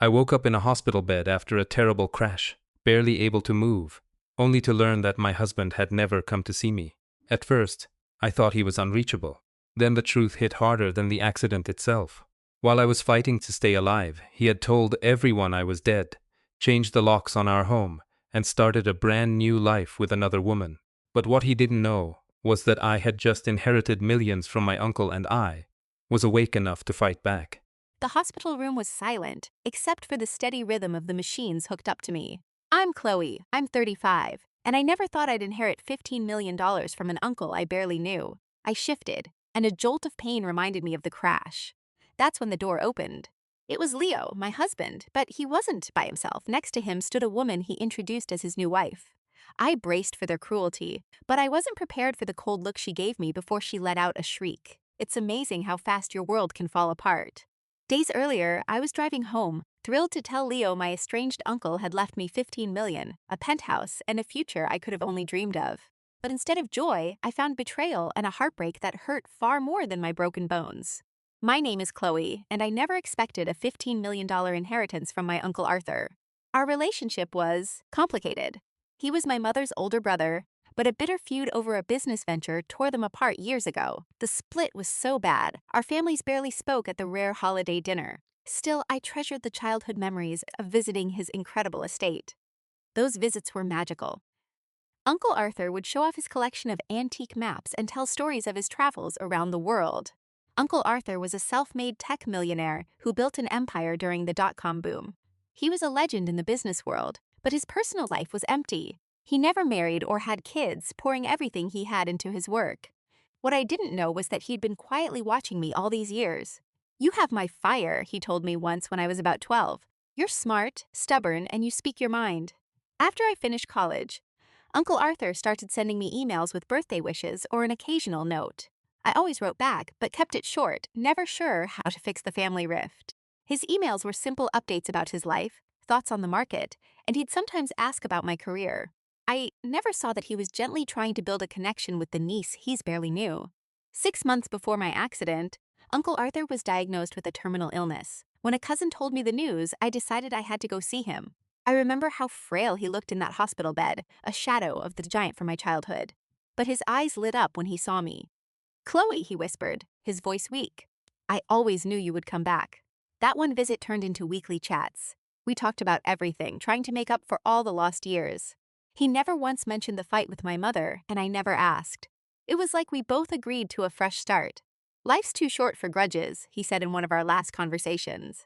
I woke up in a hospital bed after a terrible crash, barely able to move, only to learn that my husband had never come to see me. At first, I thought he was unreachable. Then the truth hit harder than the accident itself. While I was fighting to stay alive, he had told everyone I was dead, changed the locks on our home, and started a brand new life with another woman. But what he didn't know was that I had just inherited millions from my uncle and I was awake enough to fight back. The hospital room was silent, except for the steady rhythm of the machines hooked up to me. I'm Chloe, I'm 35, and I never thought I'd inherit $15 million from an uncle I barely knew. I shifted, and a jolt of pain reminded me of the crash. That's when the door opened. It was Leo, my husband, but he wasn't by himself. Next to him stood a woman he introduced as his new wife. I braced for their cruelty, but I wasn't prepared for the cold look she gave me before she let out a shriek. It's amazing how fast your world can fall apart. Days earlier, I was driving home, thrilled to tell Leo my estranged uncle had left me $15 million, a penthouse, and a future I could have only dreamed of. But instead of joy, I found betrayal and a heartbreak that hurt far more than my broken bones. My name is Chloe, and I never expected a $15 million inheritance from my Uncle Arthur. Our relationship was complicated. He was my mother's older brother, but a bitter feud over a business venture tore them apart years ago. The split was so bad, our families barely spoke at the rare holiday dinner. Still, I treasured the childhood memories of visiting his incredible estate. Those visits were magical. Uncle Arthur would show off his collection of antique maps and tell stories of his travels around the world. Uncle Arthur was a self-made tech millionaire who built an empire during the dot-com boom. He was a legend in the business world, but his personal life was empty. He never married or had kids, pouring everything he had into his work. What I didn't know was that he'd been quietly watching me all these years. "You have my fire," he told me once when I was about 12. "You're smart, stubborn, and you speak your mind." After I finished college, Uncle Arthur started sending me emails with birthday wishes or an occasional note. I always wrote back, but kept it short, never sure how to fix the family rift. His emails were simple updates about his life, thoughts on the market, and he'd sometimes ask about my career. I never saw that he was gently trying to build a connection with the niece he's barely knew. 6 months before my accident, Uncle Arthur was diagnosed with a terminal illness. When a cousin told me the news, I decided I had to go see him. I remember how frail he looked in that hospital bed, a shadow of the giant from my childhood. But his eyes lit up when he saw me. "Chloe," he whispered, his voice weak. "I always knew you would come back." That one visit turned into weekly chats. We talked about everything, trying to make up for all the lost years. He never once mentioned the fight with my mother, and I never asked. It was like we both agreed to a fresh start. "Life's too short for grudges," he said in one of our last conversations.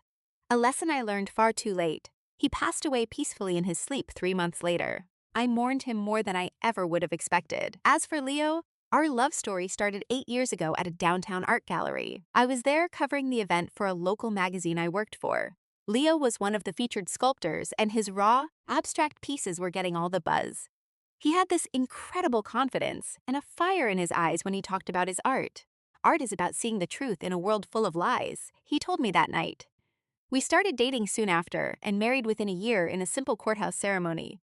A lesson I learned far too late. He passed away peacefully in his sleep 3 months later. I mourned him more than I ever would have expected. As for Leo, our love story started 8 years ago at a downtown art gallery. I was there covering the event for a local magazine I worked for. Leo was one of the featured sculptors, and his raw, abstract pieces were getting all the buzz. He had this incredible confidence and a fire in his eyes when he talked about his art. "Art is about seeing the truth in a world full of lies," he told me that night. We started dating soon after and married within a year in a simple courthouse ceremony.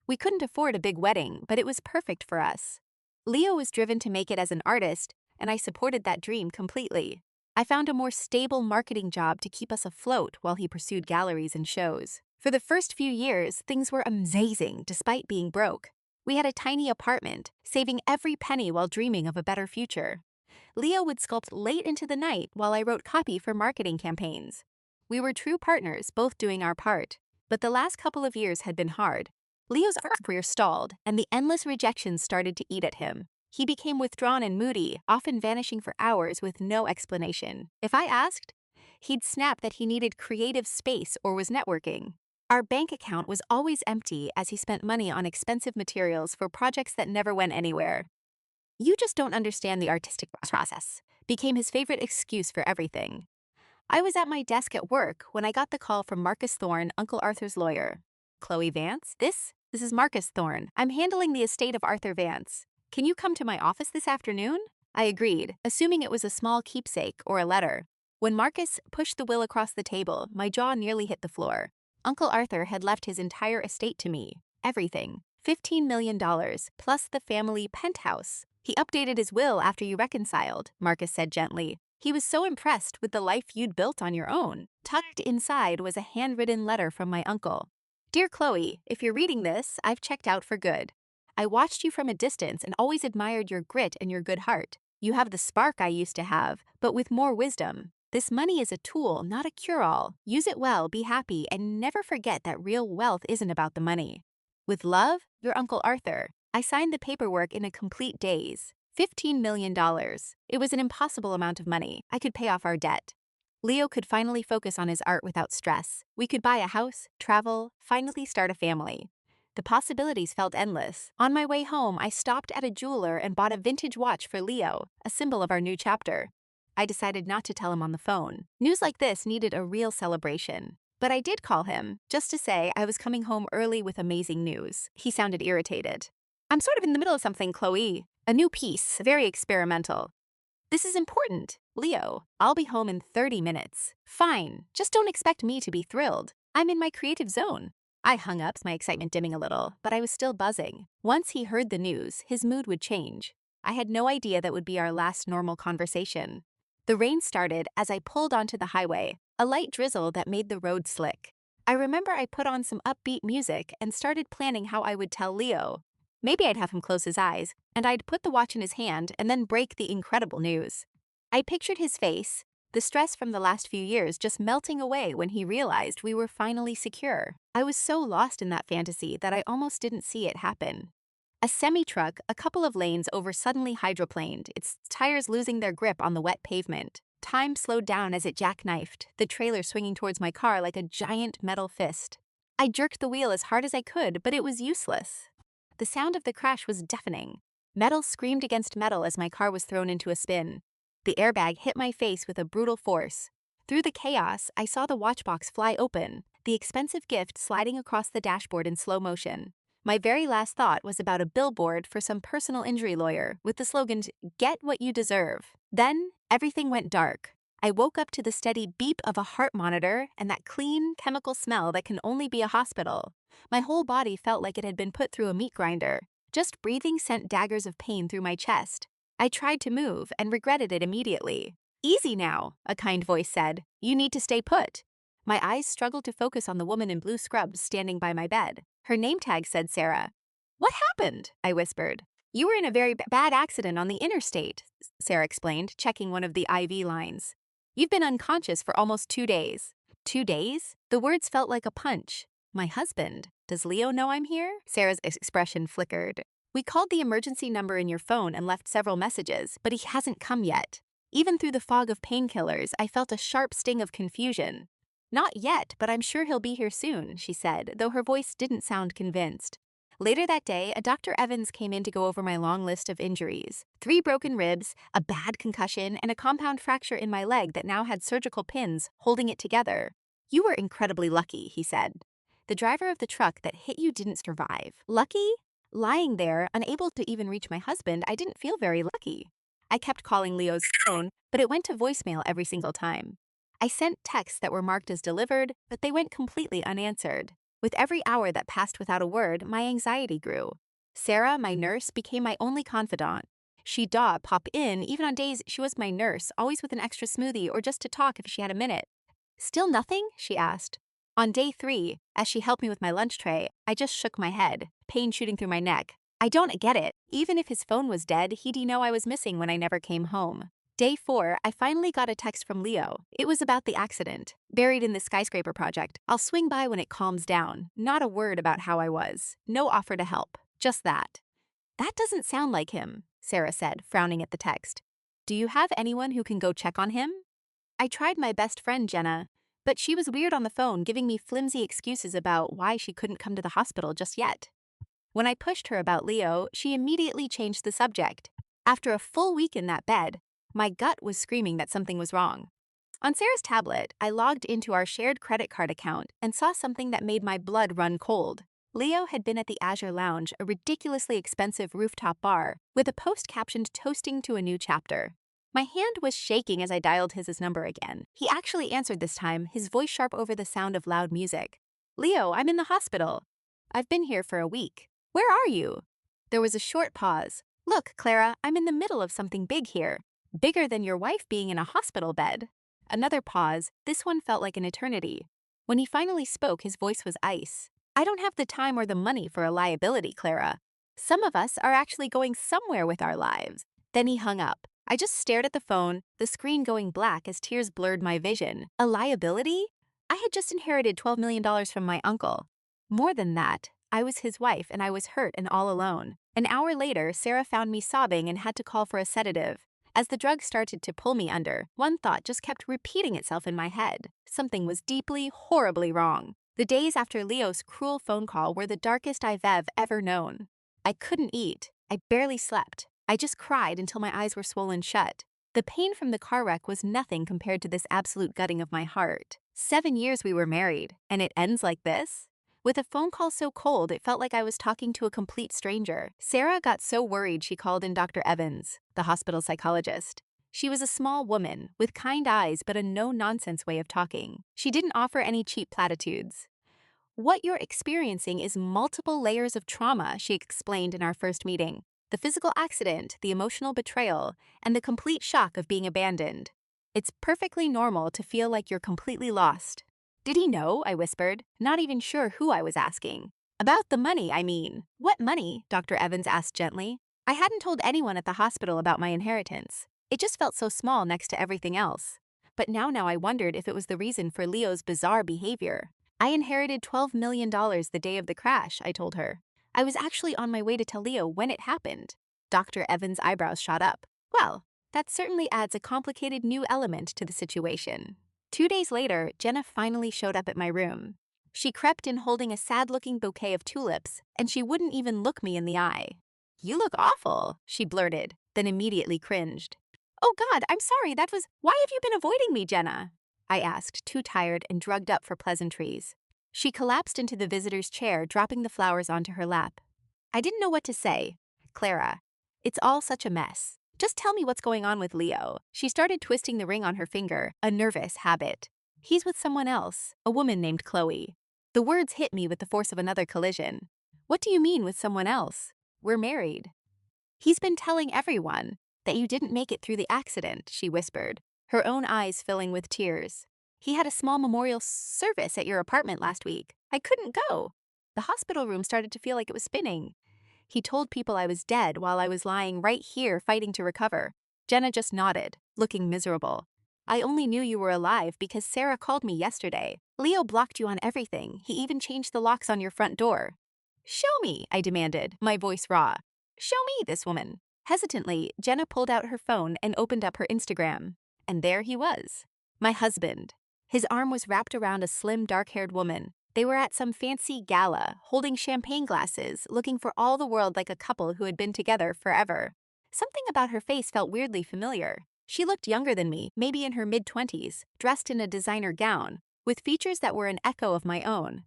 We couldn't afford a big wedding, but it was perfect for us. Leo was driven to make it as an artist, and I supported that dream completely. I found a more stable marketing job to keep us afloat while he pursued galleries and shows. For the first few years, things were amazing despite being broke. We had a tiny apartment, saving every penny while dreaming of a better future. Leo would sculpt late into the night while I wrote copy for marketing campaigns. We were true partners, both doing our part. But the last couple of years had been hard. Leo's art career stalled, and the endless rejections started to eat at him. He became withdrawn and moody, often vanishing for hours with no explanation. If I asked, he'd snap that he needed creative space or was networking. Our bank account was always empty as he spent money on expensive materials for projects that never went anywhere. "You just don't understand the artistic process," became his favorite excuse for everything. I was at my desk at work when I got the call from Marcus Thorne, Uncle Arthur's lawyer. "Chloe Vance? This is Marcus Thorne. I'm handling the estate of Arthur Vance. Can you come to my office this afternoon?" I agreed, assuming it was a small keepsake or a letter. When Marcus pushed the will across the table, my jaw nearly hit the floor. Uncle Arthur had left his entire estate to me. Everything. $15 million, plus the family penthouse. "He updated his will after you reconciled," Marcus said gently. He was so impressed with the life you'd built on your own. Tucked inside was a handwritten letter from my uncle. Dear Chloe, if you're reading this, I've checked out for good. I watched you from a distance and always admired your grit and your good heart. You have the spark I used to have, but with more wisdom. This money is a tool, not a cure-all. Use it well, be happy, and never forget that real wealth isn't about the money. With love, your Uncle Arthur. I signed the paperwork in a complete daze. $15 million. It was an impossible amount of money. I could pay off our debt. Leo could finally focus on his art without stress. We could buy a house, travel, finally start a family. The possibilities felt endless. On my way home, I stopped at a jeweler and bought a vintage watch for Leo, a symbol of our new chapter. I decided not to tell him on the phone. News like this needed a real celebration. But I did call him, just to say I was coming home early with amazing news. He sounded irritated. I'm sort of in the middle of something, Chloe. A new piece, very experimental. This is important. Leo, I'll be home in 30 minutes. Fine, just don't expect me to be thrilled. I'm in my creative zone. I hung up, my excitement dimming a little, but I was still buzzing. Once he heard the news, his mood would change. I had no idea that would be our last normal conversation. The rain started as I pulled onto the highway, a light drizzle that made the road slick. I remember I put on some upbeat music and started planning how I would tell Leo. Maybe I'd have him close his eyes, and I'd put the watch in his hand and then break the incredible news. I pictured his face, the stress from the last few years just melting away when he realized we were finally secure. I was so lost in that fantasy that I almost didn't see it happen. A semi-truck, a couple of lanes over, suddenly hydroplaned, its tires losing their grip on the wet pavement. Time slowed down as it jackknifed, the trailer swinging towards my car like a giant metal fist. I jerked the wheel as hard as I could, but it was useless. The sound of the crash was deafening. Metal screamed against metal as my car was thrown into a spin. The airbag hit my face with a brutal force. Through the chaos, I saw the watch box fly open, the expensive gift sliding across the dashboard in slow motion. My very last thought was about a billboard for some personal injury lawyer with the slogan, "Get what you deserve." Then, everything went dark. I woke up to the steady beep of a heart monitor and that clean, chemical smell that can only be a hospital. My whole body felt like it had been put through a meat grinder. Just breathing sent daggers of pain through my chest. I tried to move and regretted it immediately. "Easy now," a kind voice said. "You need to stay put." My eyes struggled to focus on the woman in blue scrubs standing by my bed. Her name tag said Sarah. "What happened?" I whispered. "You were in a very bad accident on the interstate," Sarah explained, checking one of the IV lines. "You've been unconscious for almost 2 days." 2 days? The words felt like a punch. My husband. Does Leo know I'm here? Sarah's expression flickered. "We called the emergency number in your phone and left several messages, but he hasn't come yet." Even through the fog of painkillers, I felt a sharp sting of confusion. "Not yet, but I'm sure he'll be here soon," she said, though her voice didn't sound convinced. Later that day, a Dr. Evans came in to go over my long list of injuries. 3 broken ribs, a bad concussion, and a compound fracture in my leg that now had surgical pins holding it together. "You were incredibly lucky," he said. "The driver of the truck that hit you didn't survive." Lucky? Lying there, unable to even reach my husband, I didn't feel very lucky. I kept calling Leo's phone, but it went to voicemail every single time. I sent texts that were marked as delivered, but they went completely unanswered. With every hour that passed without a word, my anxiety grew. Sarah, my nurse, became my only confidant. She'd pop in even on days she was my nurse, always with an extra smoothie or just to talk if she had a minute. "Still nothing?" she asked. On day 3, as she helped me with my lunch tray, I just shook my head, pain shooting through my neck. I don't get it. Even if his phone was dead, he'd know I was missing when I never came home. Day 4, I finally got a text from Leo. It was about the accident, buried in the skyscraper project. "I'll swing by when it calms down." Not a word about how I was. No offer to help. Just that. "That doesn't sound like him," Sarah said, frowning at the text. "Do you have anyone who can go check on him?" I tried my best friend, Jenna, but she was weird on the phone, giving me flimsy excuses about why she couldn't come to the hospital just yet. When I pushed her about Leo, she immediately changed the subject. After a full week in that bed, my gut was screaming that something was wrong. On Sarah's tablet, I logged into our shared credit card account and saw something that made my blood run cold. Leo had been at the Azure Lounge, a ridiculously expensive rooftop bar, with a post captioned "Toasting to a New Chapter." My hand was shaking as I dialed his number again. He actually answered this time, his voice sharp over the sound of loud music. "Leo, I'm in the hospital. I've been here for a week. Where are you?" There was a short pause. "Look, Clara, I'm in the middle of something big here." Bigger than your wife being in a hospital bed. Another pause. This one felt like an eternity. When he finally spoke, his voice was ice. I don't have the time or the money for a liability, Clara. Some of us are actually going somewhere with our lives. Then he hung up. I just stared at the phone, the screen going black as tears blurred my vision. A liability? I had just inherited $12 million from my uncle. More than that, I was his wife and I was hurt and all alone. An hour later, Sarah found me sobbing and had to call for a sedative. As the drug started to pull me under, one thought just kept repeating itself in my head. Something was deeply, horribly wrong. The days after Leo's cruel phone call were the darkest I've ever known. I couldn't eat. I barely slept. I just cried until my eyes were swollen shut. The pain from the car wreck was nothing compared to this absolute gutting of my heart. 7 years we were married, and it ends like this? With a phone call so cold, it felt like I was talking to a complete stranger. Sarah got so worried she called in Dr. Evans, the hospital psychologist. She was a small woman, with kind eyes but a no-nonsense way of talking. She didn't offer any cheap platitudes. What you're experiencing is multiple layers of trauma, she explained in our first meeting. The physical accident, the emotional betrayal, and the complete shock of being abandoned. It's perfectly normal to feel like you're completely lost. Did he know? I whispered, not even sure who I was asking. About the money, I mean. What money? Dr. Evans asked gently. I hadn't told anyone at the hospital about my inheritance. It just felt so small next to everything else. But now I wondered if it was the reason for Leo's bizarre behavior. I inherited $12 million the day of the crash, I told her. I was actually on my way to tell Leo when it happened. Dr. Evans' eyebrows shot up. Well, that certainly adds a complicated new element to the situation. 2 days later, Jenna finally showed up at my room. She crept in holding a sad-looking bouquet of tulips, and she wouldn't even look me in the eye. You look awful, she blurted, then immediately cringed. Oh God, I'm sorry, why have you been avoiding me, Jenna? I asked, too tired and drugged up for pleasantries. She collapsed into the visitor's chair, dropping the flowers onto her lap. I didn't know what to say. Clara, it's all such a mess. Just tell me what's going on with Leo. She started twisting the ring on her finger, a nervous habit. He's with someone else, a woman named Chloe. The words hit me with the force of another collision. What do you mean with someone else? We're married. He's been telling everyone that you didn't make it through the accident, she whispered, her own eyes filling with tears. He had a small memorial service at your apartment last week. I couldn't go. The hospital room started to feel like it was spinning. He told people I was dead while I was lying right here fighting to recover. Jenna just nodded, looking miserable. I only knew you were alive because Sarah called me yesterday. Leo blocked you on everything. He even changed the locks on your front door. Show me, I demanded, my voice raw. Show me this woman. Hesitantly, Jenna pulled out her phone and opened up her Instagram. And there he was. My husband. His arm was wrapped around a slim, dark-haired woman. They were at some fancy gala, holding champagne glasses, looking for all the world like a couple who had been together forever. Something about her face felt weirdly familiar. She looked younger than me, maybe in her mid-20s, dressed in a designer gown, with features that were an echo of my own.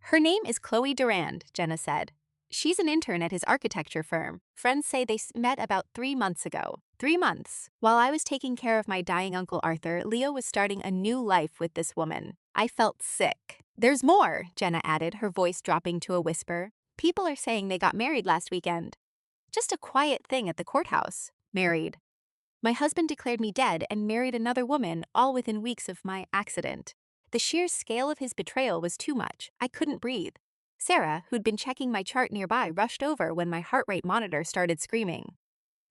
Her name is Chloe Durand, Jenna said. She's an intern at his architecture firm. Friends say they met about 3 months ago. 3 months. While I was taking care of my dying Uncle Arthur, Leo was starting a new life with this woman. I felt sick. There's more, Jenna added, her voice dropping to a whisper. People are saying they got married last weekend. Just a quiet thing at the courthouse. Married. My husband declared me dead and married another woman, all within weeks of my accident. The sheer scale of his betrayal was too much. I couldn't breathe. Sarah, who'd been checking my chart nearby, rushed over when my heart rate monitor started screaming.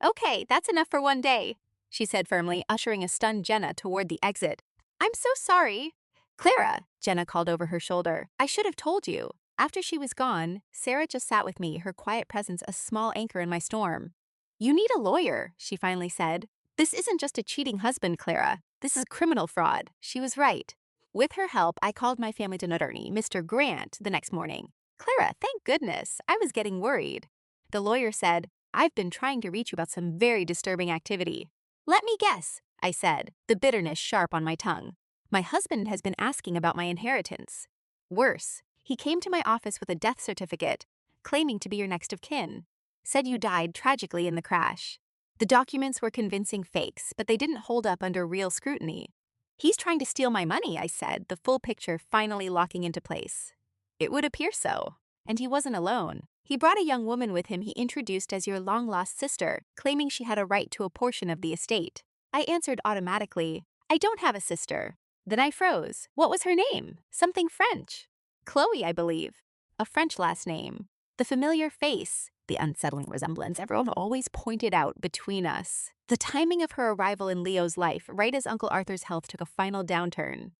Okay, that's enough for one day, she said firmly, ushering a stunned Jenna toward the exit. I'm so sorry. Clara, Jenna called over her shoulder. I should have told you. After she was gone, Sarah just sat with me, her quiet presence a small anchor in my storm. You need a lawyer, she finally said. This isn't just a cheating husband, Clara. This is criminal fraud. She was right. With her help, I called my family's attorney, Mr. Grant, the next morning. Clara, thank goodness. I was getting worried. The lawyer said, I've been trying to reach you about some very disturbing activity. Let me guess, I said, the bitterness sharp on my tongue. My husband has been asking about my inheritance. Worse, he came to my office with a death certificate, claiming to be your next of kin. Said you died tragically in the crash. The documents were convincing fakes, but they didn't hold up under real scrutiny. He's trying to steal my money, I said, the full picture finally locking into place. It would appear so. And he wasn't alone. He brought a young woman with him he introduced as your long-lost sister, claiming she had a right to a portion of the estate. I answered automatically, I don't have a sister. Then I froze. What was her name? Something French. Chloe, I believe. A French last name. The familiar face. The unsettling resemblance everyone always pointed out between us. The timing of her arrival in Leo's life, right as Uncle Arthur's health took a final downturn.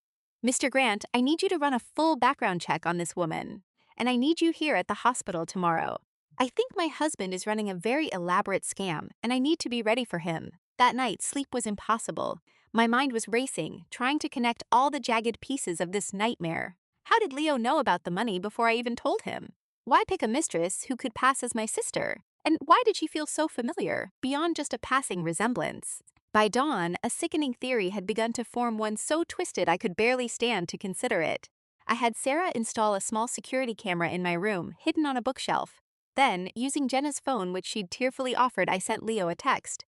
Mr. Grant, I need you to run a full background check on this woman. And I need you here at the hospital tomorrow. I think my husband is running a very elaborate scam, and I need to be ready for him. That night, sleep was impossible. My mind was racing, trying to connect all the jagged pieces of this nightmare. How did Leo know about the money before I even told him? Why pick a mistress who could pass as my sister? And why did she feel so familiar, beyond just a passing resemblance? By dawn, a sickening theory had begun to form, one so twisted I could barely stand to consider it. I had Sarah install a small security camera in my room, hidden on a bookshelf. Then, using Jenna's phone, which she'd tearfully offered, I sent Leo a text.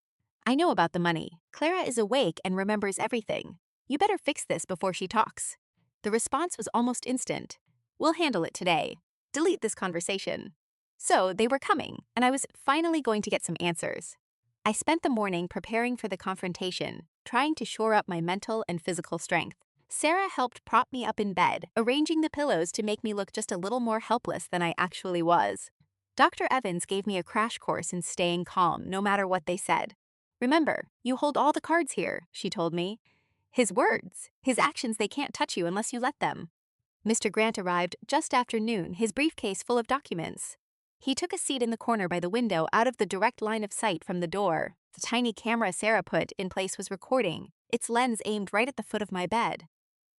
I know about the money. Clara is awake and remembers everything. You better fix this before she talks. The response was almost instant. We'll handle it today. Delete this conversation. So they were coming, and I was finally going to get some answers. I spent the morning preparing for the confrontation, trying to shore up my mental and physical strength. Sarah helped prop me up in bed, arranging the pillows to make me look just a little more helpless than I actually was. Dr. Evans gave me a crash course in staying calm, no matter what they said. Remember, you hold all the cards here, she told me. His words, his actions, they can't touch you unless you let them. Mr. Grant arrived just after noon, his briefcase full of documents. He took a seat in the corner by the window, out of the direct line of sight from the door. The tiny camera Sarah put in place was recording, its lens aimed right at the foot of my bed.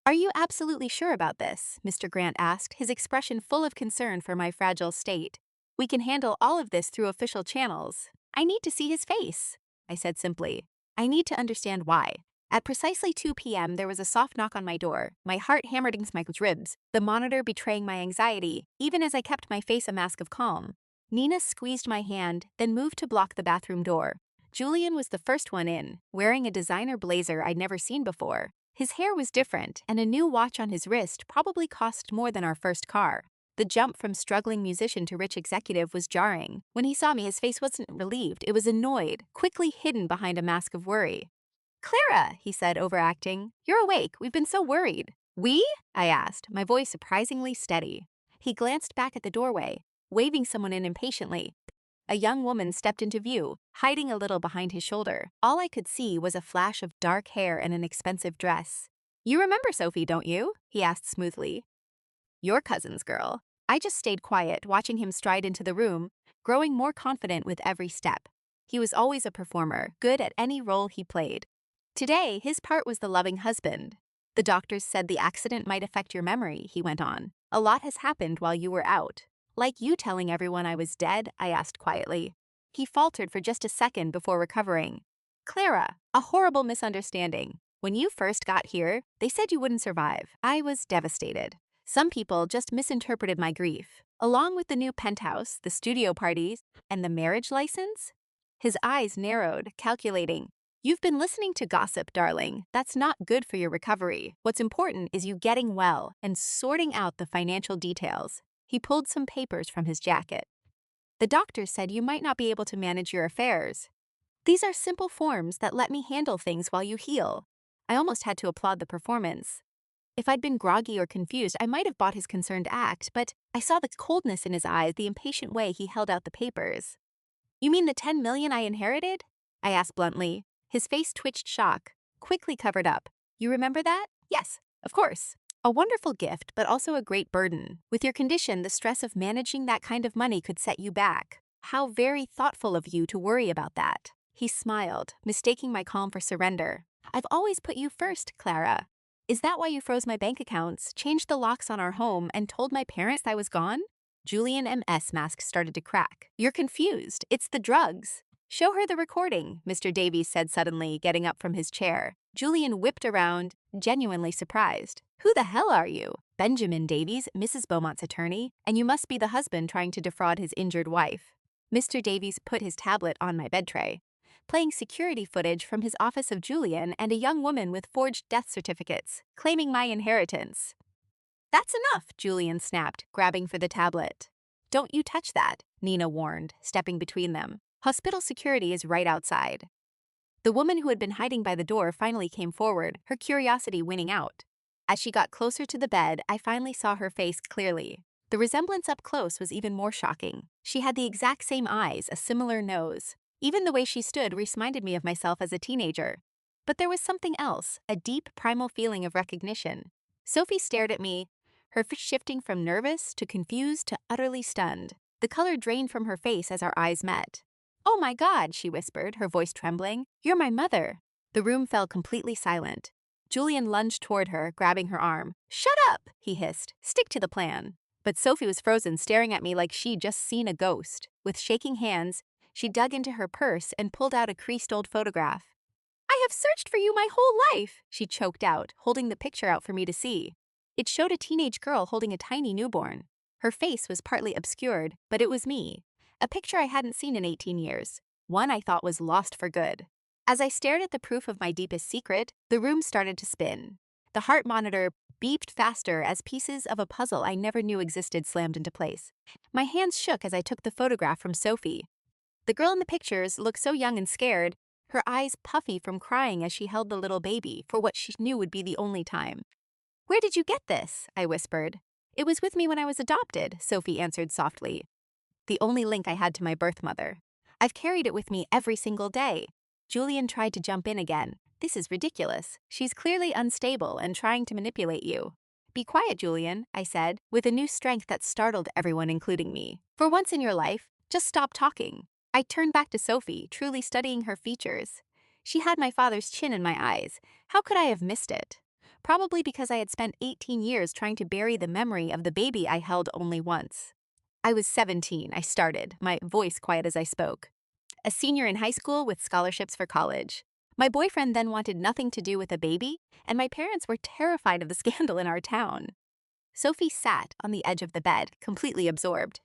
Are you absolutely sure about this? Mr. Grant asked, his expression full of concern for my fragile state. We can handle all of this through official channels. I need to see his face, I said simply. I need to understand why. At precisely 2 p.m., there was a soft knock on my door, my heart hammered against my ribs, the monitor betraying my anxiety, even as I kept my face a mask of calm. Nina squeezed my hand, then moved to block the bathroom door. Julian was the first one in, wearing a designer blazer I'd never seen before. His hair was different, and a new watch on his wrist probably cost more than our first car. The jump from struggling musician to rich executive was jarring. When he saw me, his face wasn't relieved, it was annoyed, quickly hidden behind a mask of worry. Clara, he said, overacting. You're awake. We've been so worried. We? I asked, my voice surprisingly steady. He glanced back at the doorway, waving someone in impatiently. A young woman stepped into view, hiding a little behind his shoulder. All I could see was a flash of dark hair and an expensive dress. You remember Sophie, don't you? He asked smoothly. Your cousin's girl. I just stayed quiet, watching him stride into the room, growing more confident with every step. He was always a performer, good at any role he played. Today, his part was the loving husband. The doctors said the accident might affect your memory, he went on. A lot has happened while you were out. Like you telling everyone I was dead, I asked quietly. He faltered for just a second before recovering. Clara, a horrible misunderstanding. When you first got here, they said you wouldn't survive. I was devastated. Some people just misinterpreted my grief. Along with the new penthouse, the studio parties, and the marriage license? His eyes narrowed, calculating. You've been listening to gossip, darling. That's not good for your recovery. What's important is you getting well and sorting out the financial details. He pulled some papers from his jacket. The doctor said you might not be able to manage your affairs. These are simple forms that let me handle things while you heal. I almost had to applaud the performance. If I'd been groggy or confused, I might have bought his concerned act, but I saw the coldness in his eyes, the impatient way he held out the papers. You mean the $10 million I inherited? I asked bluntly. His face twitched shock, quickly covered up. You remember that? Yes, of course. A wonderful gift, but also a great burden. With your condition, the stress of managing that kind of money could set you back. How very thoughtful of you to worry about that. He smiled, mistaking my calm for surrender. I've always put you first, Clara. Is that why you froze my bank accounts, changed the locks on our home, and told my parents I was gone? Julian M.'s mask started to crack. You're confused. It's the drugs. Show her the recording, Mr. Davies said suddenly, getting up from his chair. Julian whipped around, genuinely surprised. Who the hell are you? Benjamin Davies, Mrs. Beaumont's attorney, and you must be the husband trying to defraud his injured wife. Mr. Davies put his tablet on my bed tray, playing security footage from his office of Julian and a young woman with forged death certificates, claiming my inheritance. That's enough, Julian snapped, grabbing for the tablet. Don't you touch that, Nina warned, stepping between them. Hospital security is right outside. The woman who had been hiding by the door finally came forward, her curiosity winning out. As she got closer to the bed, I finally saw her face clearly. The resemblance up close was even more shocking. She had the exact same eyes, a similar nose. Even the way she stood reminded me of myself as a teenager. But there was something else, a deep, primal feeling of recognition. Sophie stared at me, her face shifting from nervous to confused to utterly stunned. The color drained from her face as our eyes met. "Oh my God," she whispered, her voice trembling. "You're my mother." The room fell completely silent. Julian lunged toward her, grabbing her arm. "Shut up," he hissed. "Stick to the plan." But Sophie was frozen, staring at me like she'd just seen a ghost. With shaking hands, she dug into her purse and pulled out a creased old photograph. "I have searched for you my whole life," she choked out, holding the picture out for me to see. It showed a teenage girl holding a tiny newborn. Her face was partly obscured, but it was me. A picture I hadn't seen in 18 years. One I thought was lost for good. As I stared at the proof of my deepest secret, the room started to spin. The heart monitor beeped faster as pieces of a puzzle I never knew existed slammed into place. My hands shook as I took the photograph from Sophie. The girl in the pictures looked so young and scared, her eyes puffy from crying as she held the little baby for what she knew would be the only time. "Where did you get this?" I whispered. "It was with me when I was adopted," Sophie answered softly. The only link I had to my birth mother. "I've carried it with me every single day." Julian tried to jump in again. "This is ridiculous. She's clearly unstable and trying to manipulate you." "Be quiet, Julian," I said, with a new strength that startled everyone, including me. "For once in your life, just stop talking." I turned back to Sophie, truly studying her features. She had my father's chin in my eyes. How could I have missed it? Probably because I had spent 18 years trying to bury the memory of the baby I held only once. I was 17, I started, my voice quiet as I spoke. A senior in high school with scholarships for college. My boyfriend then wanted nothing to do with a baby, and my parents were terrified of the scandal in our town. Sophie sat on the edge of the bed, completely absorbed.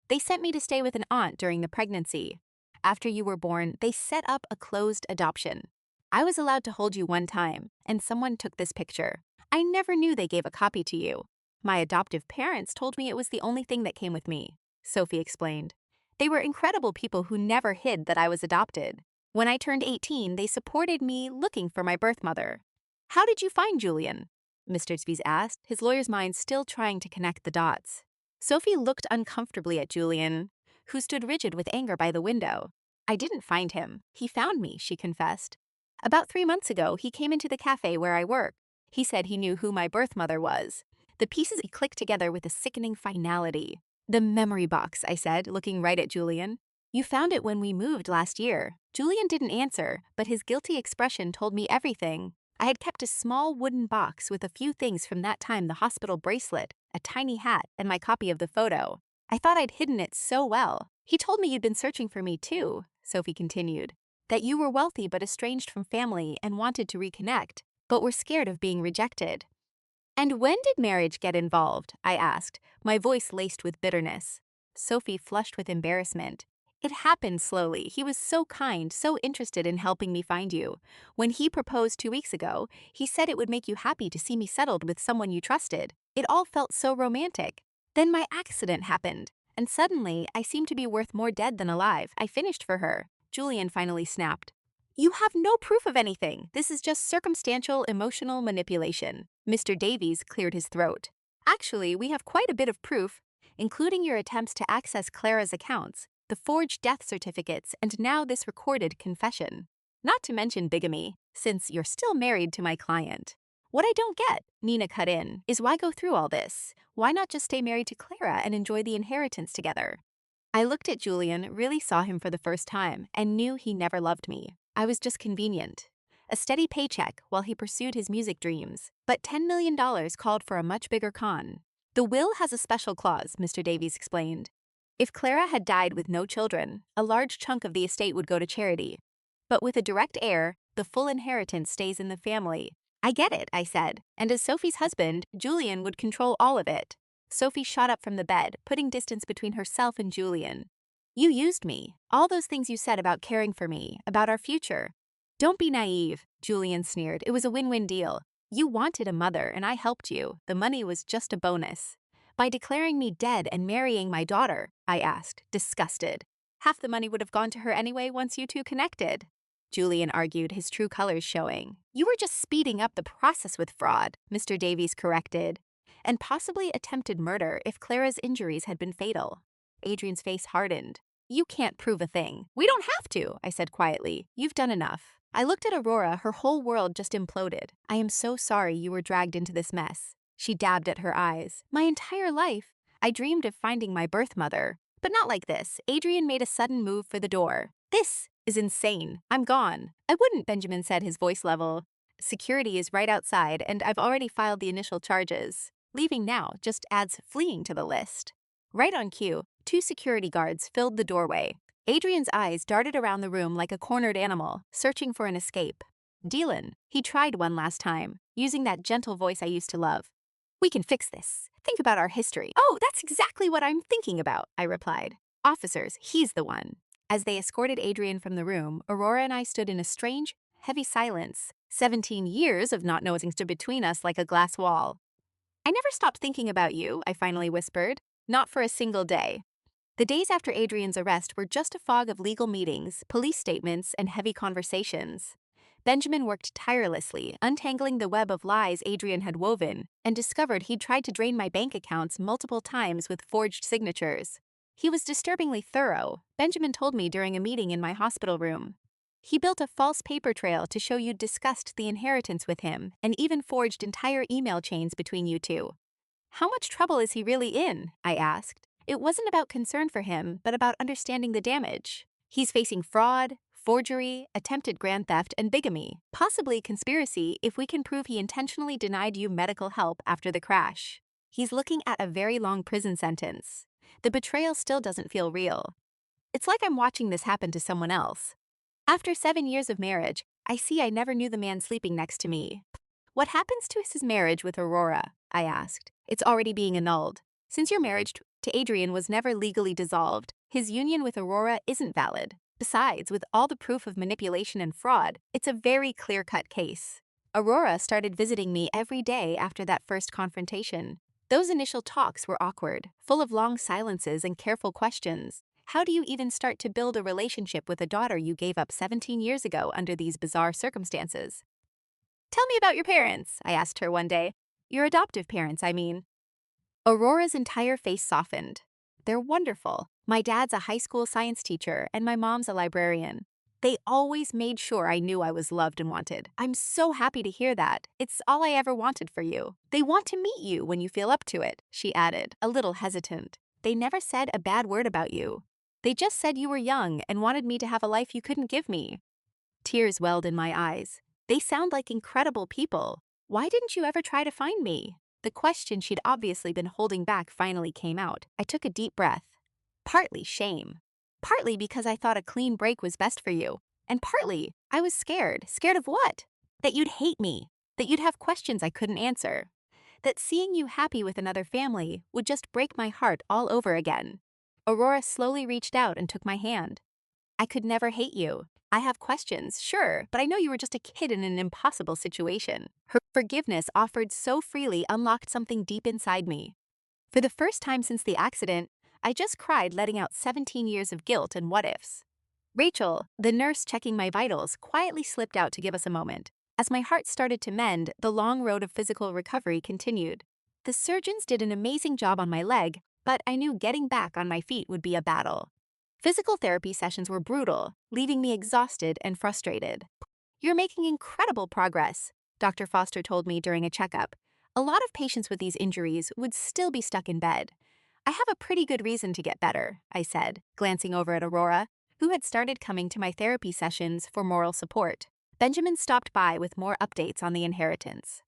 "They sent me to stay with an aunt during the pregnancy. After you were born, they set up a closed adoption. I was allowed to hold you one time, and someone took this picture. I never knew they gave a copy to you. My adoptive parents told me it was the only thing that came with me," Sophie explained. "They were incredible people who never hid that I was adopted. When I turned 18, they supported me looking for my birth mother." "How did you find Julian?" Mr. Spies asked, his lawyer's mind still trying to connect the dots. Sophie looked uncomfortably at Julian, who stood rigid with anger by the window. "I didn't find him. He found me," she confessed. "About 3 months ago, he came into the cafe where I work. He said he knew who my birth mother was." The pieces clicked together with a sickening finality. "The memory box," I said, looking right at Julian. "You found it when we moved last year." Julian didn't answer, but his guilty expression told me everything. I had kept a small wooden box with a few things from that time: the hospital bracelet, a tiny hat, and my copy of the photo. I thought I'd hidden it so well. "He told me you'd been searching for me too," Sophie continued. "That you were wealthy but estranged from family and wanted to reconnect, but were scared of being rejected." "And when did marriage get involved?" I asked, my voice laced with bitterness. Sophie flushed with embarrassment. "It happened slowly. He was so kind, so interested in helping me find you. When he proposed 2 weeks ago, he said it would make you happy to see me settled with someone you trusted. It all felt so romantic. Then my accident happened, and suddenly I seemed to be worth more dead than alive. I finished for her." Julian finally snapped. "You have no proof of anything. This is just circumstantial emotional manipulation." Mr. Davies cleared his throat. "Actually, we have quite a bit of proof, including your attempts to access Clara's accounts, the forged death certificates, and now this recorded confession. Not to mention bigamy, since you're still married to my client." "What I don't get," Nina cut in, "is why go through all this? Why not just stay married to Clara and enjoy the inheritance together?" I looked at Julian, really saw him for the first time, and knew he never loved me. I was just convenient. A steady paycheck while he pursued his music dreams. But $10 million called for a much bigger con. "The will has a special clause," Mr. Davies explained. "If Clara had died with no children, a large chunk of the estate would go to charity. But with a direct heir, the full inheritance stays in the family." "I get it," I said, "and as Sophie's husband, Julian would control all of it." Sophie shot up from the bed, putting distance between herself and Julian. "You used me. All those things you said about caring for me, about our future." "Don't be naive," Julian sneered. "It was a win-win deal. You wanted a mother, and I helped you. The money was just a bonus." "By declaring me dead and marrying my daughter?" I asked, disgusted. "Half the money would have gone to her anyway once you two connected." Julian argued, his true colors showing. You were just speeding up the process with fraud, Mr. Davies corrected, and possibly attempted murder if Clara's injuries had been fatal. Adrian's face hardened. You can't prove a thing. We don't have to, I said quietly. You've done enough. I looked at Aurora, her whole world just imploded. I am so sorry you were dragged into this mess. She dabbed at her eyes. My entire life, I dreamed of finding my birth mother. But not like this. Adrian made a sudden move for the door. This is insane. I'm gone. I wouldn't, Benjamin said, his voice level. Security is right outside, and I've already filed the initial charges. Leaving now just adds fleeing to the list. Right on cue, 2 security guards filled the doorway. Adrian's eyes darted around the room like a cornered animal, searching for an escape. Dylan, he tried one last time, using that gentle voice I used to love. We can fix this. Think about our history. Oh, that's exactly what I'm thinking about, I replied. Officers, he's the one. As they escorted Adrian from the room, Aurora and I stood in a strange, heavy silence. 17 years of not knowing stood between us like a glass wall. I never stopped thinking about you, I finally whispered. Not for a single day. The days after Adrian's arrest were just a fog of legal meetings, police statements, and heavy conversations. Benjamin worked tirelessly, untangling the web of lies Adrian had woven, and discovered he'd tried to drain my bank accounts multiple times with forged signatures. He was disturbingly thorough, Benjamin told me during a meeting in my hospital room. He built a false paper trail to show you'd discussed the inheritance with him, and even forged entire email chains between you two. How much trouble is he really in? I asked. It wasn't about concern for him, but about understanding the damage. He's facing fraud, forgery, attempted grand theft, and bigamy, possibly conspiracy if we can prove he intentionally denied you medical help after the crash. He's looking at a very long prison sentence. The betrayal still doesn't feel real. It's like I'm watching this happen to someone else. After 7 years of marriage, I see I never knew the man sleeping next to me. What happens to his marriage with Aurora? I asked. It's already being annulled. Since your marriage to Adrian was never legally dissolved, his union with Aurora isn't valid. Besides, with all the proof of manipulation and fraud, it's a very clear-cut case. Aurora started visiting me every day after that first confrontation. Those initial talks were awkward, full of long silences and careful questions. How do you even start to build a relationship with a daughter you gave up 17 years ago under these bizarre circumstances? Tell me about your parents, I asked her one day. Your adoptive parents, I mean. Aurora's entire face softened. They're wonderful. My dad's a high school science teacher, and my mom's a librarian. They always made sure I knew I was loved and wanted. I'm so happy to hear that. It's all I ever wanted for you. They want to meet you when you feel up to it, she added, a little hesitant. They never said a bad word about you. They just said you were young and wanted me to have a life you couldn't give me. Tears welled in my eyes. They sound like incredible people. Why didn't you ever try to find me? The question she'd obviously been holding back finally came out. I took a deep breath. Partly shame. Partly because I thought a clean break was best for you. And partly, I was scared. Scared of what? That you'd hate me. That you'd have questions I couldn't answer. That seeing you happy with another family would just break my heart all over again. Aurora slowly reached out and took my hand. I could never hate you. I have questions, sure, but I know you were just a kid in an impossible situation. Her forgiveness offered so freely unlocked something deep inside me. For the first time since the accident, I just cried, letting out 17 years of guilt and what-ifs. Rachel, the nurse checking my vitals, quietly slipped out to give us a moment. As my heart started to mend, the long road of physical recovery continued. The surgeons did an amazing job on my leg, but I knew getting back on my feet would be a battle. Physical therapy sessions were brutal, leaving me exhausted and frustrated. You're making incredible progress, Dr. Foster told me during a checkup. A lot of patients with these injuries would still be stuck in bed. I have a pretty good reason to get better, I said, glancing over at Aurora, who had started coming to my therapy sessions for moral support. Benjamin stopped by with more updates on the inheritance.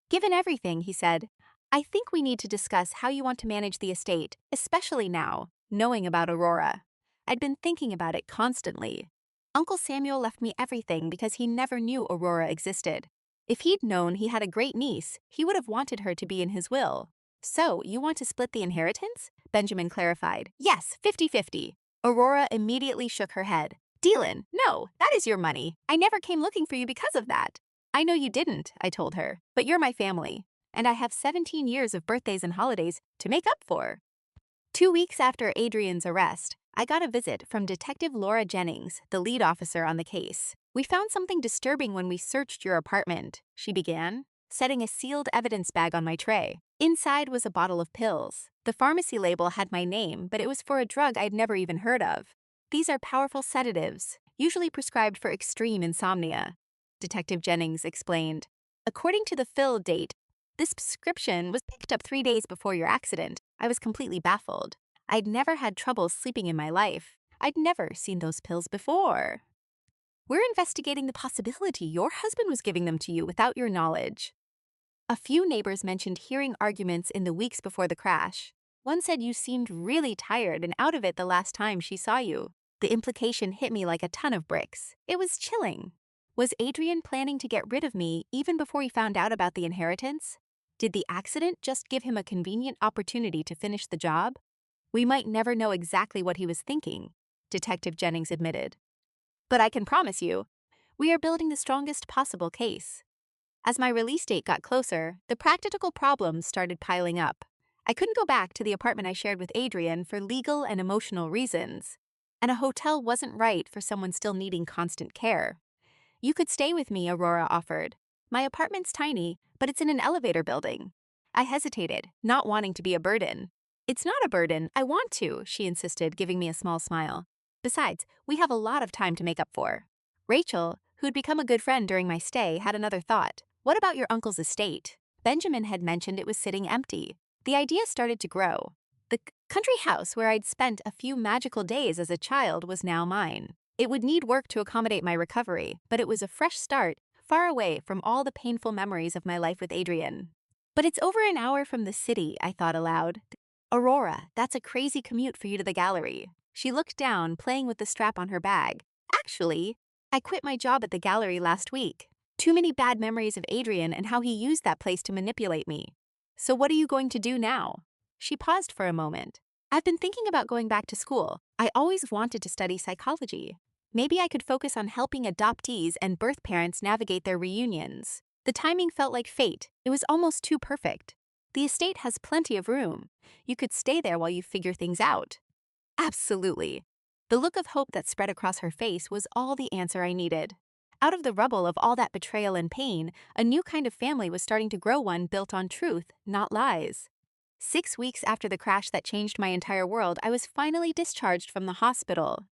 Given everything, he said, I think we need to discuss how you want to manage the estate, especially now, knowing about Aurora. I'd been thinking about it constantly. Uncle Samuel left me everything because he never knew Aurora existed. If he'd known he had a great niece, he would have wanted her to be in his will. So, you want to split the inheritance? Benjamin clarified. Yes, 50-50. Aurora immediately shook her head. Dylan, no, that is your money. I never came looking for you because of that. I know you didn't, I told her, but you're my family, and I have 17 years of birthdays and holidays to make up for. 2 weeks after Adrian's arrest, I got a visit from Detective Laura Jennings, the lead officer on the case. We found something disturbing when we searched your apartment, she began, setting a sealed evidence bag on my tray. Inside was a bottle of pills. The pharmacy label had my name, but it was for a drug I'd never even heard of. These are powerful sedatives, usually prescribed for extreme insomnia, Detective Jennings explained. According to the fill date, this prescription was picked up 3 days before your accident. I was completely baffled. I'd never had trouble sleeping in my life. I'd never seen those pills before. We're investigating the possibility your husband was giving them to you without your knowledge. A few neighbors mentioned hearing arguments in the weeks before the crash. One said you seemed really tired and out of it the last time she saw you. The implication hit me like a ton of bricks. It was chilling. Was Adrian planning to get rid of me even before he found out about the inheritance? Did the accident just give him a convenient opportunity to finish the job? We might never know exactly what he was thinking, Detective Jennings admitted. But I can promise you, we are building the strongest possible case. As my release date got closer, the practical problems started piling up. I couldn't go back to the apartment I shared with Adrian for legal and emotional reasons, and a hotel wasn't right for someone still needing constant care. You could stay with me, Aurora offered. My apartment's tiny, but it's in an elevator building. I hesitated, not wanting to be a burden. It's not a burden, I want to, she insisted, giving me a small smile. Besides, we have a lot of time to make up for. Rachel, who'd become a good friend during my stay, had another thought. What about your uncle's estate? Benjamin had mentioned it was sitting empty. The idea started to grow. The country house where I'd spent a few magical days as a child was now mine. It would need work to accommodate my recovery, but it was a fresh start, far away from all the painful memories of my life with Adrian. But it's over an hour from the city, I thought aloud. Aurora, that's a crazy commute for you to the gallery. She looked down, playing with the strap on her bag. Actually, I quit my job at the gallery last week. Too many bad memories of Adrian and how he used that place to manipulate me. So what are you going to do now? She paused for a moment. I've been thinking about going back to school. I always wanted to study psychology. Maybe I could focus on helping adoptees and birth parents navigate their reunions. The timing felt like fate. It was almost too perfect. The estate has plenty of room. You could stay there while you figure things out. Absolutely. The look of hope that spread across her face was all the answer I needed. Out of the rubble of all that betrayal and pain, a new kind of family was starting to grow, one built on truth, not lies. 6 weeks after the crash that changed my entire world, I was finally discharged from the hospital.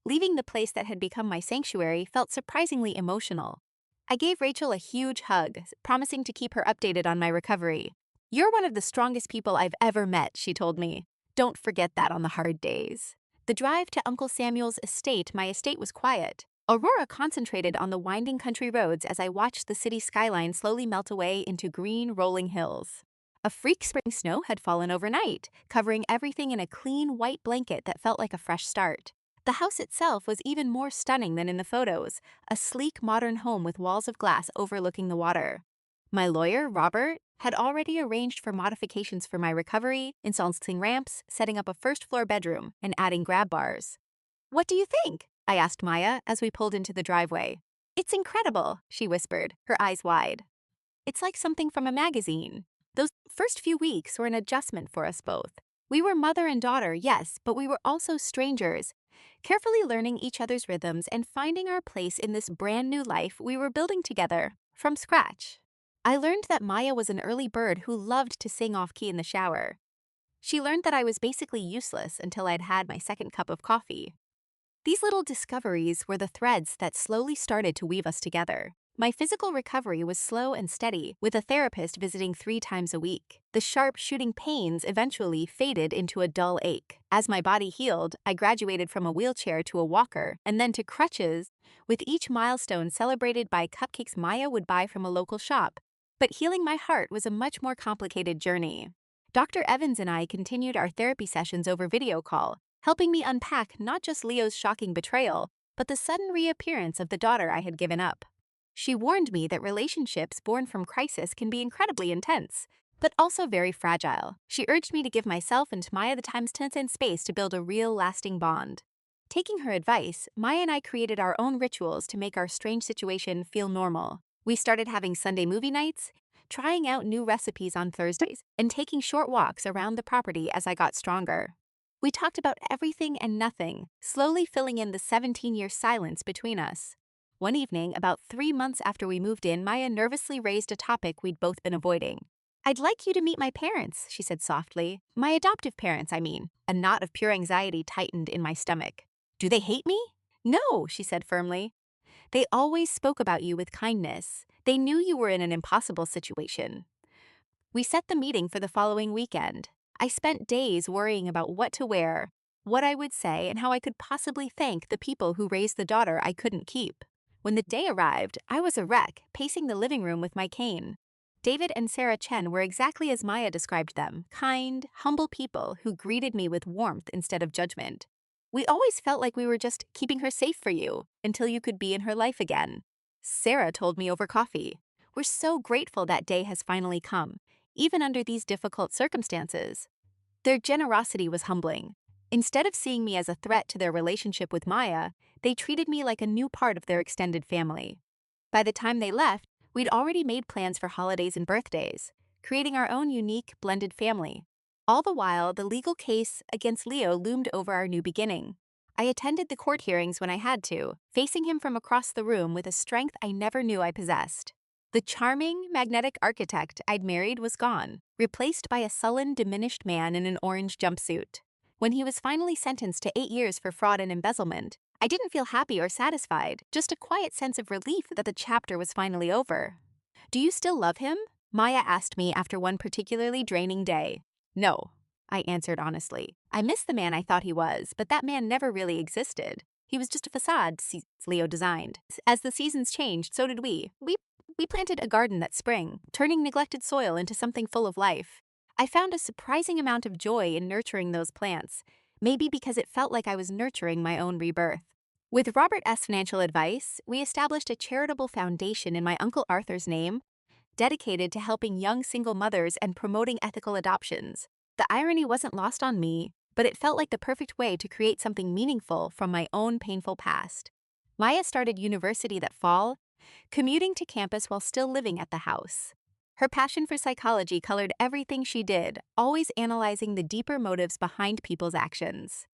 Leaving the place that had become my sanctuary felt surprisingly emotional. I gave Rachel a huge hug, promising to keep her updated on my recovery. You're one of the strongest people I've ever met, she told me. Don't forget that on the hard days. The drive to Uncle Samuel's estate, my estate was quiet. Aurora concentrated on the winding country roads as I watched the city skyline slowly melt away into green, rolling hills. A freak spring snow had fallen overnight, covering everything in a clean white blanket that felt like a fresh start. The house itself was even more stunning than in the photos, a sleek modern home with walls of glass overlooking the water. My lawyer, Robert, had already arranged for modifications for my recovery, installing ramps, setting up a first-floor bedroom, and adding grab bars. What do you think? I asked Maya as we pulled into the driveway. It's incredible, she whispered, her eyes wide. It's like something from a magazine. Those first few weeks were an adjustment for us both. We were mother and daughter, yes, but we were also strangers, carefully learning each other's rhythms and finding our place in this brand new life we were building together, from scratch. I learned that Maya was an early bird who loved to sing off-key in the shower. She learned that I was basically useless until I'd had my second cup of coffee. These little discoveries were the threads that slowly started to weave us together. My physical recovery was slow and steady, with a therapist visiting 3 times a week. The sharp shooting pains eventually faded into a dull ache. As my body healed, I graduated from a wheelchair to a walker, and then to crutches, with each milestone celebrated by cupcakes Maya would buy from a local shop. But healing my heart was a much more complicated journey. Dr. Evans and I continued our therapy sessions over video call, helping me unpack not just Leo's shocking betrayal, but the sudden reappearance of the daughter I had given up. She warned me that relationships born from crisis can be incredibly intense, but also very fragile. She urged me to give myself and Maya the time and space to build a real, lasting bond. Taking her advice, Maya and I created our own rituals to make our strange situation feel normal. We started having Sunday movie nights, trying out new recipes on Thursdays, and taking short walks around the property as I got stronger. We talked about everything and nothing, slowly filling in the 17-year silence between us. One evening, about 3 months after we moved in, Maya nervously raised a topic we'd both been avoiding. "I'd like you to meet my parents," she said softly. "My adoptive parents, I mean." A knot of pure anxiety tightened in my stomach. "Do they hate me?" "No," she said firmly. "They always spoke about you with kindness. They knew you were in an impossible situation." We set the meeting for the following weekend. I spent days worrying about what to wear, what I would say, and how I could possibly thank the people who raised the daughter I couldn't keep. When the day arrived, I was a wreck, pacing the living room with my cane. David and Sarah Chen were exactly as Maya described them, kind, humble people who greeted me with warmth instead of judgment. "We always felt like we were just keeping her safe for you until you could be in her life again," Sarah told me over coffee. "We're so grateful that day has finally come, even under these difficult circumstances." Their generosity was humbling. Instead of seeing me as a threat to their relationship with Maya, they treated me like a new part of their extended family. By the time they left, we'd already made plans for holidays and birthdays, creating our own unique, blended family. All the while, the legal case against Leo loomed over our new beginning. I attended the court hearings when I had to, facing him from across the room with a strength I never knew I possessed. The charming, magnetic architect I'd married was gone, replaced by a sullen, diminished man in an orange jumpsuit. When he was finally sentenced to 8 years for fraud and embezzlement, I didn't feel happy or satisfied, just a quiet sense of relief that the chapter was finally over. "Do you still love him?" Maya asked me after one particularly draining day. "No," I answered honestly. "I miss the man I thought he was, but that man never really existed. He was just a facade Leo designed. As the seasons changed, so did we. We planted a garden that spring, turning neglected soil into something full of life. I found a surprising amount of joy in nurturing those plants, maybe because it felt like I was nurturing my own rebirth. With Robert S. Financial Advice, we established a charitable foundation in my Uncle Arthur's name, dedicated to helping young single mothers and promoting ethical adoptions. The irony wasn't lost on me, but it felt like the perfect way to create something meaningful from my own painful past. Maya started university that fall, commuting to campus while still living at the house. Her passion for psychology colored everything she did, always analyzing the deeper motives behind people's actions.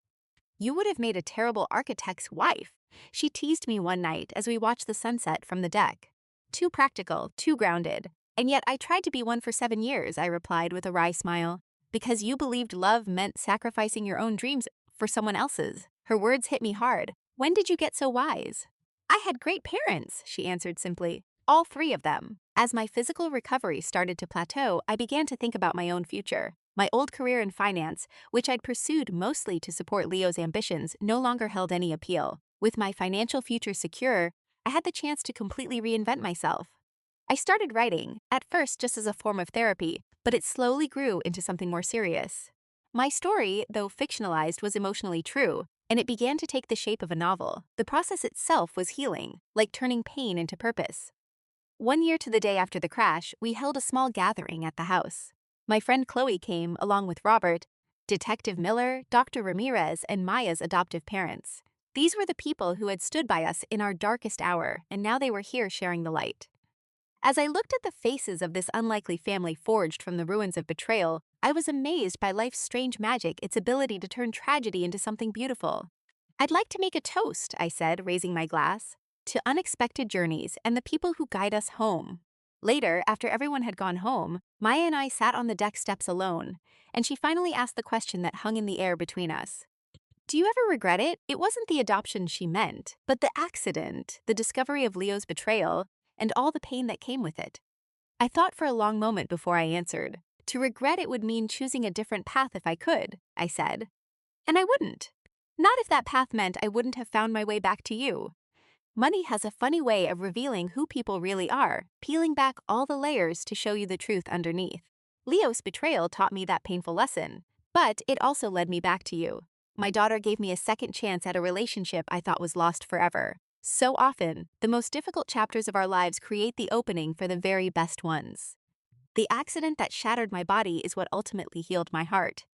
"You would have made a terrible architect's wife," she teased me one night as we watched the sunset from the deck. "Too practical, too grounded. And yet I tried to be one for 7 years," I replied with a wry smile. "Because you believed love meant sacrificing your own dreams for someone else's." Her words hit me hard. "When did you get so wise?" "I had great parents," she answered simply. "All 3 of them." As my physical recovery started to plateau, I began to think about my own future. My old career in finance, which I'd pursued mostly to support Leo's ambitions, no longer held any appeal. With my financial future secure, I had the chance to completely reinvent myself. I started writing, at first just as a form of therapy, but it slowly grew into something more serious. My story, though fictionalized, was emotionally true, and it began to take the shape of a novel. The process itself was healing, like turning pain into purpose. 1 year to the day after the crash, we held a small gathering at the house. My friend Chloe came, along with Robert, Detective Miller, Dr. Ramirez, and Maya's adoptive parents. These were the people who had stood by us in our darkest hour, and now they were here sharing the light. As I looked at the faces of this unlikely family forged from the ruins of betrayal, I was amazed by life's strange magic, its ability to turn tragedy into something beautiful. "I'd like to make a toast," I said, raising my glass, "to unexpected journeys and the people who guide us home." Later, after everyone had gone home, Maya and I sat on the deck steps alone, and she finally asked the question that hung in the air between us. "Do you ever regret it?" It wasn't the adoption she meant, but the accident, the discovery of Leo's betrayal, and all the pain that came with it. I thought for a long moment before I answered. "To regret it would mean choosing a different path if I could," I said. "And I wouldn't. Not if that path meant I wouldn't have found my way back to you." Money has a funny way of revealing who people really are, peeling back all the layers to show you the truth underneath. Leo's betrayal taught me that painful lesson, but it also led me back to you. My daughter gave me a second chance at a relationship I thought was lost forever. So often, the most difficult chapters of our lives create the opening for the very best ones. The accident that shattered my body is what ultimately healed my heart.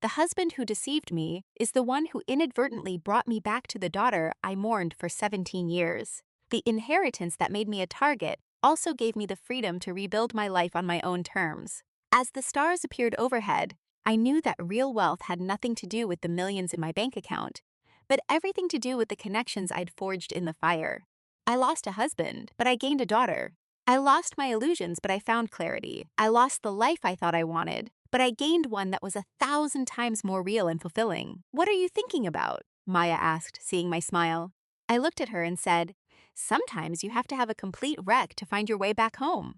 The husband who deceived me is the one who inadvertently brought me back to the daughter I mourned for 17 years. The inheritance that made me a target also gave me the freedom to rebuild my life on my own terms. As the stars appeared overhead, I knew that real wealth had nothing to do with the millions in my bank account, but everything to do with the connections I'd forged in the fire. I lost a husband, but I gained a daughter. I lost my illusions, but I found clarity. I lost the life I thought I wanted, but I gained one that was 1,000 times more real and fulfilling. What are you thinking about? Maya asked, seeing my smile. I looked at her and said, sometimes you have to have a complete wreck to find your way back home.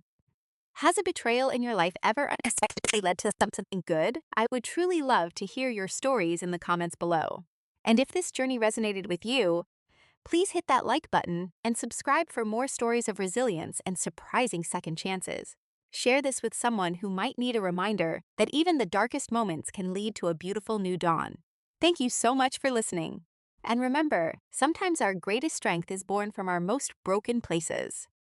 Has a betrayal in your life ever unexpectedly led to something good? I would truly love to hear your stories in the comments below. And if this journey resonated with you, please hit that like button and subscribe for more stories of resilience and surprising second chances. Share this with someone who might need a reminder that even the darkest moments can lead to a beautiful new dawn. Thank you so much for listening. And remember, sometimes our greatest strength is born from our most broken places.